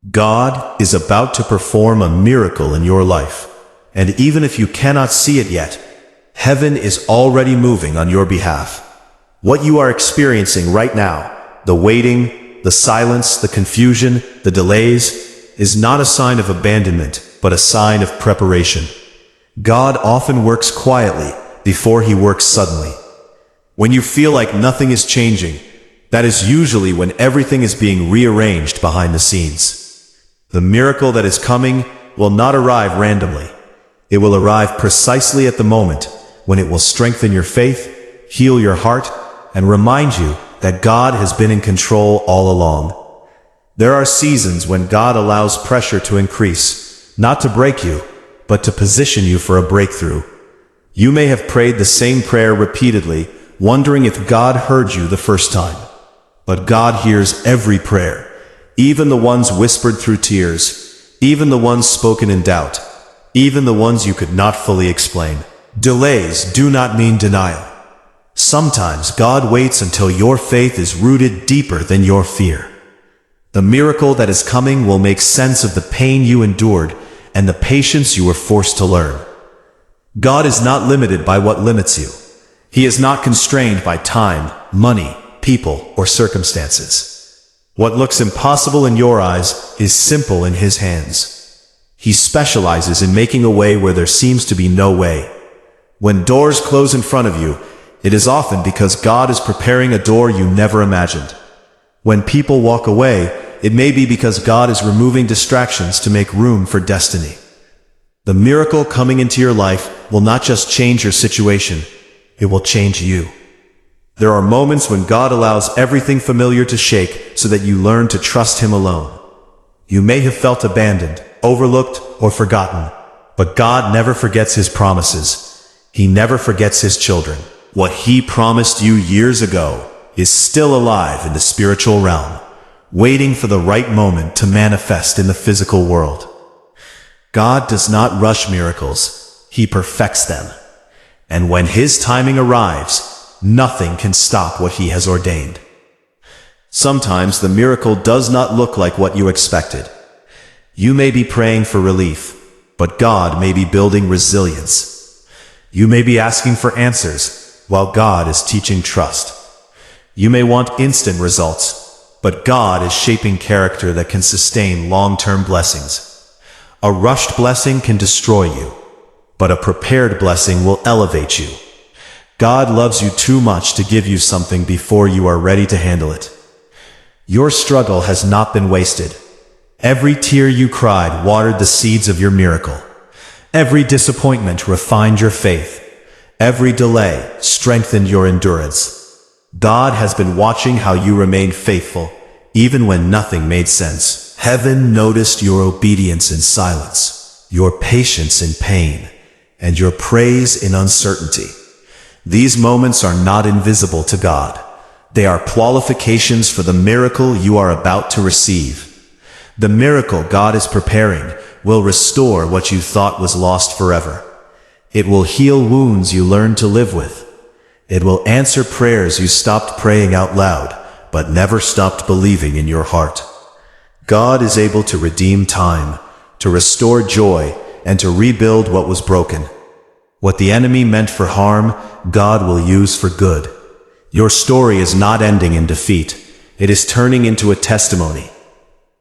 God is about to perform a miracle in your life, and even if you cannot see it yet, heaven is already moving on your behalf. What you are experiencing right now, the waiting, the silence, the confusion, the delays, is not a sign of abandonment, but a sign of preparation. God often works quietly before he works suddenly. When you feel like nothing is changing, that is usually when everything is being rearranged behind the scenes. The miracle that is coming will not arrive randomly. It will arrive precisely at the moment when it will strengthen your faith, heal your heart, and remind you that God has been in control all along. There are seasons when God allows pressure to increase, not to break you, but to position you for a breakthrough. You may have prayed the same prayer repeatedly, wondering if God heard you the first time. But God hears every prayer, even the ones whispered through tears, even the ones spoken in doubt, even the ones you could not fully explain. Delays do not mean denial. Sometimes God waits until your faith is rooted deeper than your fear. The miracle that is coming will make sense of the pain you endured and the patience you were forced to learn. God is not limited by what limits you. He is not constrained by time, money, people, or circumstances. What looks impossible in your eyes is simple in his hands. He specializes in making a way where there seems to be no way. When doors close in front of you, it is often because God is preparing a door you never imagined. When people walk away, it may be because God is removing distractions to make room for destiny. The miracle coming into your life will not just change your situation, it will change you. There are moments when God allows everything familiar to shake so that you learn to trust him alone. You may have felt abandoned, overlooked, or forgotten, but God never forgets his promises. He never forgets his children. What he promised you years ago is still alive in the spiritual realm, waiting for the right moment to manifest in the physical world. God does not rush miracles, he perfects them. And when his timing arrives, nothing can stop what he has ordained. Sometimes the miracle does not look like what you expected. You may be praying for relief, but God may be building resilience. You may be asking for answers, while God is teaching trust. You may want instant results, but God is shaping character that can sustain long-term blessings. A rushed blessing can destroy you, but a prepared blessing will elevate you. God loves you too much to give you something before you are ready to handle it. Your struggle has not been wasted. Every tear you cried watered the seeds of your miracle. Every disappointment refined your faith. Every delay strengthened your endurance. God has been watching how you remained faithful, even when nothing made sense. Heaven noticed your obedience in silence, your patience in pain, and your praise in uncertainty. These moments are not invisible to God. They are qualifications for the miracle you are about to receive. The miracle God is preparing will restore what you thought was lost forever. It will heal wounds you learned to live with. It will answer prayers you stopped praying out loud, but never stopped believing in your heart. God is able to redeem time, to restore joy, and to rebuild what was broken. What the enemy meant for harm, God will use for good. Your story is not ending in defeat. It is turning into a testimony.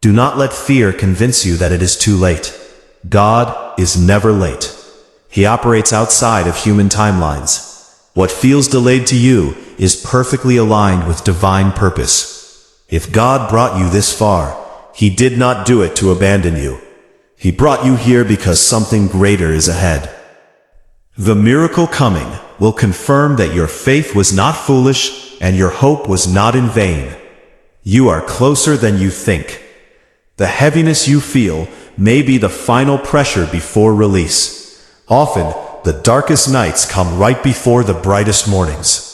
Do not let fear convince you that it is too late. God is never late. He operates outside of human timelines. What feels delayed to you is perfectly aligned with divine purpose. If God brought you this far, he did not do it to abandon you. He brought you here because something greater is ahead. The miracle coming will confirm that your faith was not foolish and your hope was not in vain. You are closer than you think. The heaviness you feel may be the final pressure before release. Often, the darkest nights come right before the brightest mornings.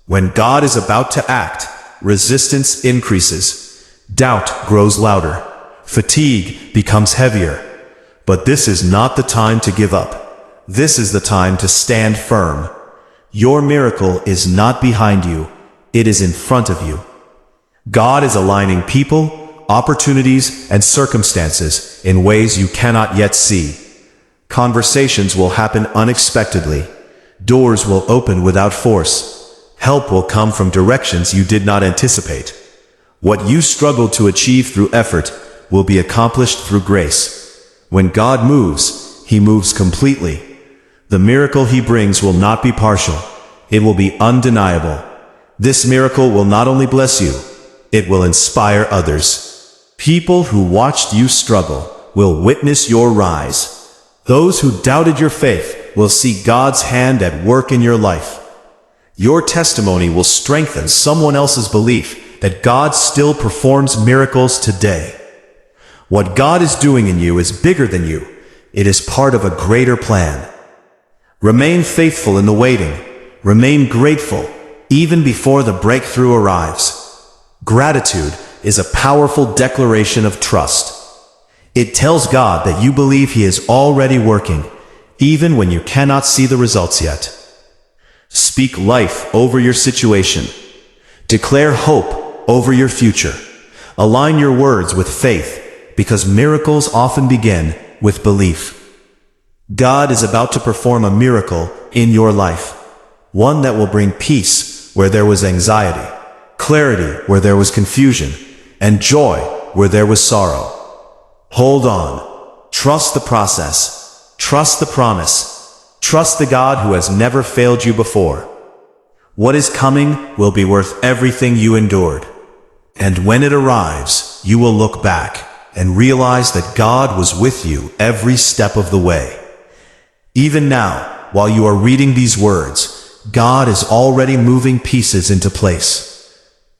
When God is about to act, resistance increases. Doubt grows louder. Fatigue becomes heavier. But this is not the time to give up. This is the time to stand firm. Your miracle is not behind you. It is in front of you. God is aligning people, opportunities, and circumstances in ways you cannot yet see. Conversations will happen unexpectedly. Doors will open without force. Help will come from directions you did not anticipate. What you struggled to achieve through effort will be accomplished through grace. When God moves, He moves completely. The miracle He brings will not be partial. It will be undeniable. This miracle will not only bless you, it will inspire others. People who watched you struggle will witness your rise. Those who doubted your faith will see God's hand at work in your life. Your testimony will strengthen someone else's belief that God still performs miracles today. What God is doing in you is bigger than you. It is part of a greater plan. Remain faithful in the waiting. Remain grateful, even before the breakthrough arrives. Gratitude is a powerful declaration of trust. It tells God that you believe He is already working, even when you cannot see the results yet. Speak life over your situation. Declare hope over your future. Align your words with faith, because miracles often begin with belief. God is about to perform a miracle in your life, one that will bring peace where there was anxiety, clarity where there was confusion, and joy where there was sorrow. Hold on. Trust the process. Trust the promise. Trust the God who has never failed you before. What is coming will be worth everything you endured. And when it arrives, you will look back and realize that God was with you every step of the way. Even now, while you are reading these words, God is already moving pieces into place.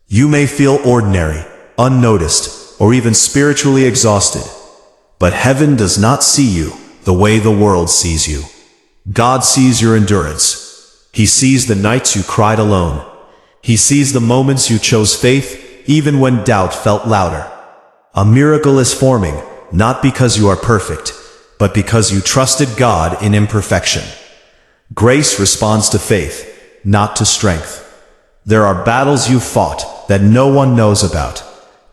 You may feel ordinary, unnoticed, or even spiritually exhausted, but heaven does not see you the way the world sees you. God sees your endurance. He sees the nights you cried alone. He sees the moments you chose faith, even when doubt felt louder. A miracle is forming, not because you are perfect, but because you trusted God in imperfection. Grace responds to faith, not to strength. There are battles you fought that no one knows about.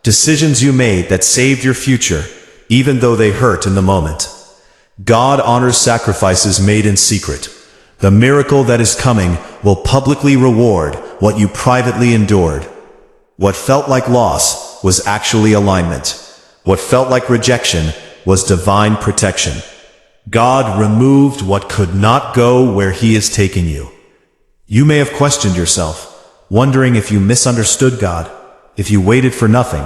Decisions you made that saved your future, even though they hurt in the moment. God honors sacrifices made in secret. The miracle that is coming will publicly reward what you privately endured. What felt like loss was actually alignment. What felt like rejection was divine protection. God removed what could not go where He is taking you. You may have questioned yourself, wondering if you misunderstood God, if you waited for nothing,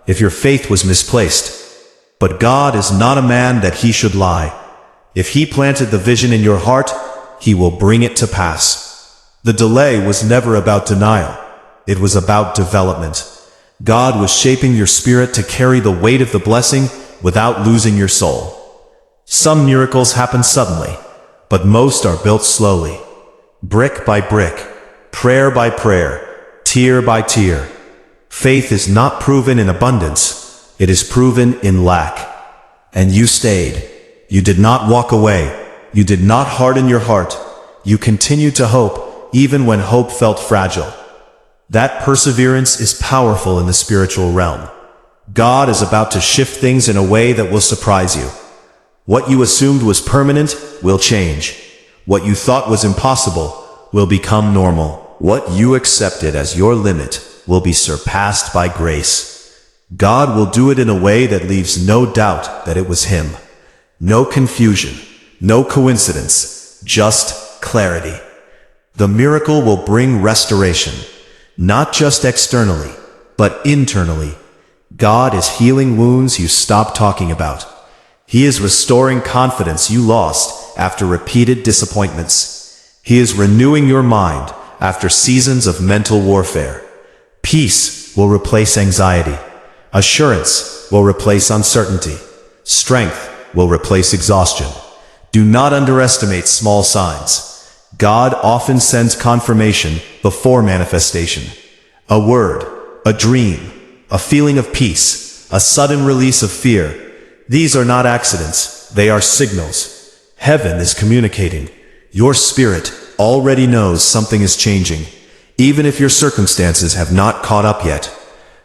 if your faith was misplaced. But God is not a man that He should lie. If He planted the vision in your heart, He will bring it to pass. The delay was never about denial. It was about development. God was shaping your spirit to carry the weight of the blessing without losing your soul. Some miracles happen suddenly, but most are built slowly. Brick by brick, prayer by prayer, tear by tear. Faith is not proven in abundance, it is proven in lack. And you stayed. You did not walk away. You did not harden your heart. You continued to hope, even when hope felt fragile. That perseverance is powerful in the spiritual realm. God is about to shift things in a way that will surprise you. What you assumed was permanent will change. What you thought was impossible will become normal. What you accepted as your limit will be surpassed by grace. God will do it in a way that leaves no doubt that it was Him. No confusion, no coincidence, just clarity. The miracle will bring restoration, not just externally, but internally. God is healing wounds you stopped talking about. He is restoring confidence you lost after repeated disappointments. He is renewing your mind after seasons of mental warfare. Peace will replace anxiety. Assurance will replace uncertainty. Strength will replace exhaustion. Do not underestimate small signs. God often sends confirmation before manifestation. A word, a dream, a feeling of peace, a sudden release of fear. These are not accidents, they are signals. Heaven is communicating. Your spirit already knows something is changing, even if your circumstances have not caught up yet.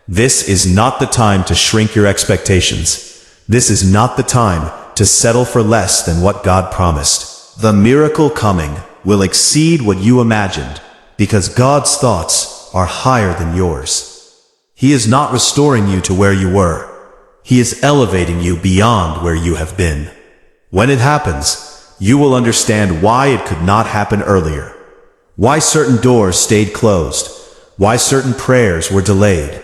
This is not the time to shrink your expectations. This is not the time to settle for less than what God promised. The miracle coming will exceed what you imagined, because God's thoughts are higher than yours. He is not restoring you to where you were. He is elevating you beyond where you have been. When it happens, you will understand why it could not happen earlier. Why certain doors stayed closed. Why certain prayers were delayed.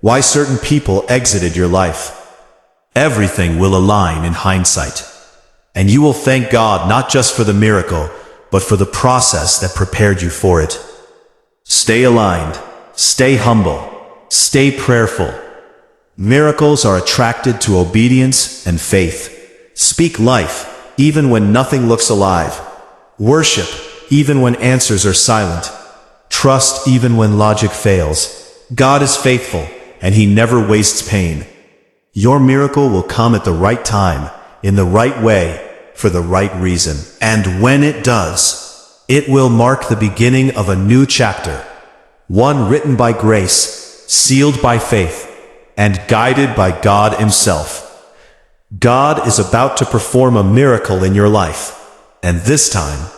Why certain people exited your life. Everything will align in hindsight. And you will thank God not just for the miracle, but for the process that prepared you for it. Stay aligned. Stay humble. Stay prayerful. Miracles are attracted to obedience and faith. Speak life, even when nothing looks alive. Worship, even when answers are silent. Trust, even when logic fails. God is faithful, and He never wastes pain. Your miracle will come at the right time, in the right way, for the right reason. And when it does, it will mark the beginning of a new chapter. One written by grace, sealed by faith, and guided by God Himself. God is about to perform a miracle in your life, and this time,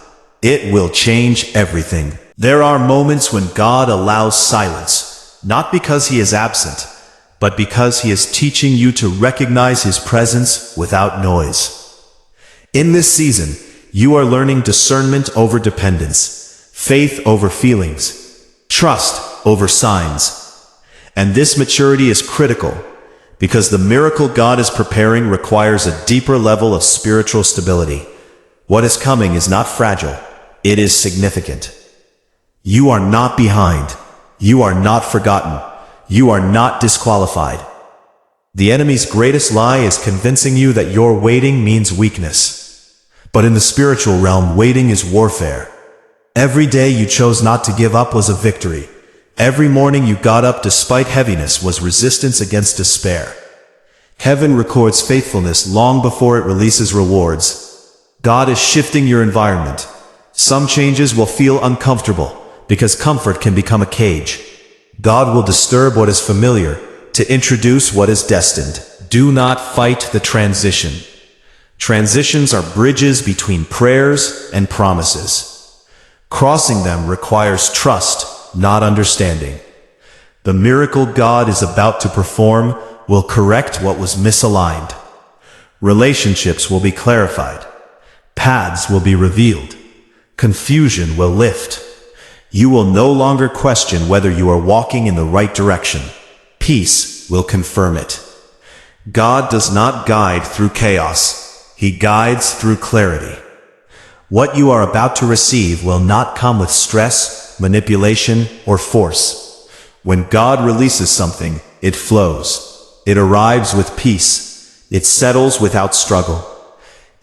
it will change everything. There are moments when God allows silence, not because He is absent, but because He is teaching you to recognize His presence without noise. In this season, you are learning discernment over dependence, faith over feelings, trust over signs. And this maturity is critical, because the miracle God is preparing requires a deeper level of spiritual stability. What is coming is not fragile, it is significant. You are not behind. You are not forgotten. You are not disqualified. The enemy's greatest lie is convincing you that your waiting means weakness. But in the spiritual realm, waiting is warfare. Every day you chose not to give up was a victory. Every morning you got up despite heaviness was resistance against despair. Heaven records faithfulness long before it releases rewards. God is shifting your environment. Some changes will feel uncomfortable, because comfort can become a cage. God will disturb what is familiar to introduce what is destined. Do not fight the transition. Transitions are bridges between prayers and promises. Crossing them requires trust, not understanding. The miracle God is about to perform will correct what was misaligned. Relationships will be clarified. Paths will be revealed. Confusion will lift. You will no longer question whether you are walking in the right direction. Peace will confirm it. God does not guide through chaos. He guides through clarity. What you are about to receive will not come with stress, manipulation, or force. When God releases something, it flows. It arrives with peace. It settles without struggle.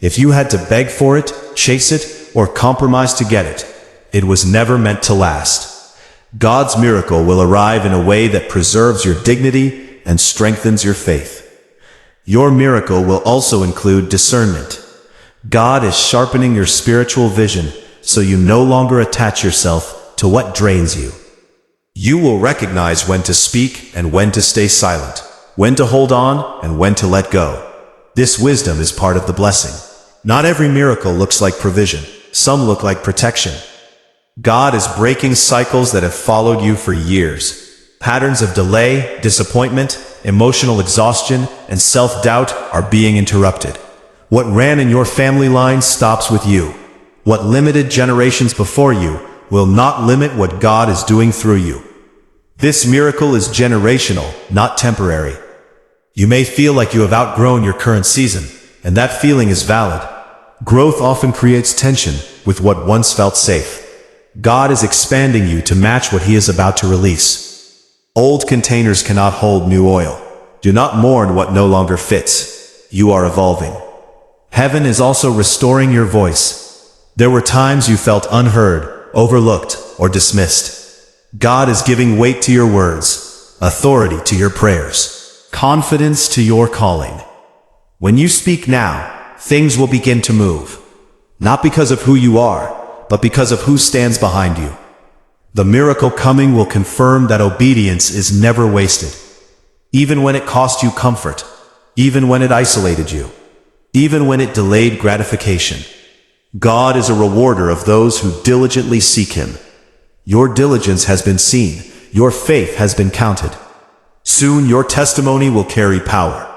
If you had to beg for it, chase it, or compromise to get it, it was never meant to last. God's miracle will arrive in a way that preserves your dignity and strengthens your faith. Your miracle will also include discernment. God is sharpening your spiritual vision so you no longer attach yourself to what drains you. You will recognize when to speak and when to stay silent, when to hold on and when to let go. This wisdom is part of the blessing. Not every miracle looks like provision. Some look like protection. God is breaking cycles that have followed you for years. Patterns of delay, disappointment, emotional exhaustion, and self-doubt are being interrupted. What ran in your family line stops with you. What limited generations before you will not limit what God is doing through you. This miracle is generational, not temporary. You may feel like you have outgrown your current season, and that feeling is valid. Growth often creates tension with what once felt safe. God is expanding you to match what He is about to release. Old containers cannot hold new oil. Do not mourn what no longer fits. You are evolving. Heaven is also restoring your voice. There were times you felt unheard, overlooked, or dismissed. God is giving weight to your words, authority to your prayers, confidence to your calling. When you speak now, things will begin to move. Not because of who you are, but because of who stands behind you. The miracle coming will confirm that obedience is never wasted. even when it cost you comfort, even when it isolated you, even when it delayed gratification. God is a rewarder of those who diligently seek Him. Your diligence has been seen. Your faith has been counted. Soon your testimony will carry power.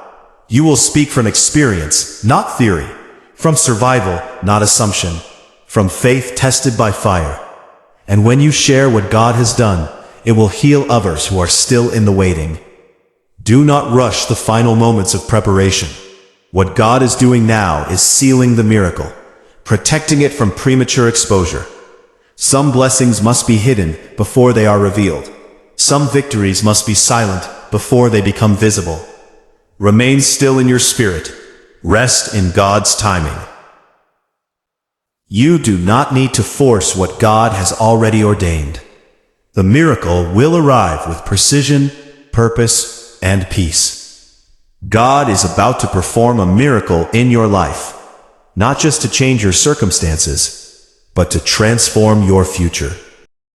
You will speak from experience, not theory, from survival, not assumption, from faith tested by fire. And when you share what God has done, it will heal others who are still in the waiting. Do not rush the final moments of preparation. What God is doing now is sealing the miracle, protecting it from premature exposure. Some blessings must be hidden before they are revealed. Some victories must be silent before they become visible. Remain still in your spirit. Rest in God's timing. You do not need to force what God has already ordained. The miracle will arrive with precision, purpose, and peace. God is about to perform a miracle in your life, not just to change your circumstances, but to transform your future.